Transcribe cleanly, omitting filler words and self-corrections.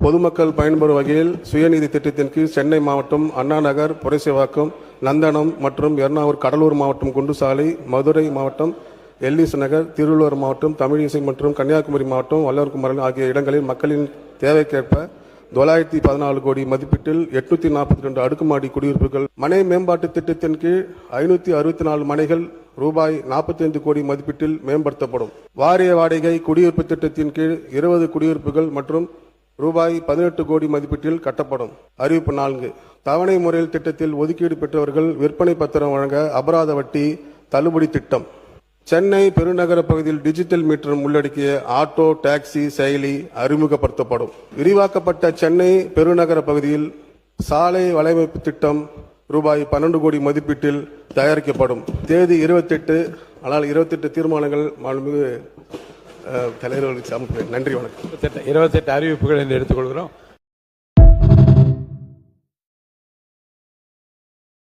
பொதுமக்கள் பயன்பெறும் வகையில் சுயநிதி திட்டத்தின் கீழ் சென்னை மாவட்டம் அண்ணா நகர், புரசைவாக்கம், நந்தனம் மற்றும் எர்ணாவூர் கடலூர் மாவட்டம் குண்டுசாலை, மதுரை மாவட்டம் எல்லிஸ் நகர், திருவள்ளூர் மாவட்டம் தமிழிசை மற்றும் கன்னியாகுமரி மாவட்டம் வல்லவர்குமரன் ஆகிய இடங்களில் மக்களின் தேவைக்கேற்ப 914 கோடி மதிப்பீட்டில் 842 அடுக்குமாடி குடியிருப்புகள், மனை மேம்பாட்டு திட்டத்தின் கீழ் 564 மனைகள் ரூபாய் 45 கோடி மதிப்பீட்டில் மேம்படுத்தப்படும். வாரிய வாடகை குடியிருப்பு திட்டத்தின் கீழ் 20 குடியிருப்புகள் மற்றும் ரூபாய் 18 கோடி மதிப்பீட்டில் கட்டப்படும். அறிவிப்பு 4. தவணை முறையில் திட்டத்தில் ஒதுக்கீடு பெற்றவர்கள் விற்பனை பத்திரம் வழங்க அபராத வட்டி தள்ளுபடி திட்டம். சென்னை பெருநகர பகுதியில் டிஜிட்டல் மீட்டர் உள்ளடக்கிய ஆட்டோ டாக்ஸி செயலி அறிமுகப்படுத்தப்படும். விரிவாக்கப்பட்ட சென்னை பெருநகர பகுதியில் சாலை வலையமைப்பு திட்டம் ரூபாய் 12 கோடி மதிப்பீட்டில் தயாரிக்கப்படும். தேதி 28. ஆனால் 28 தீர்மானங்கள் மாண்புமிகு தலைவர்களுக்கு சமர்ப்பேன். நன்றி, வணக்கம். 28 அறிவிப்புகள் என்று எடுத்துக்கொள்கிறோம்.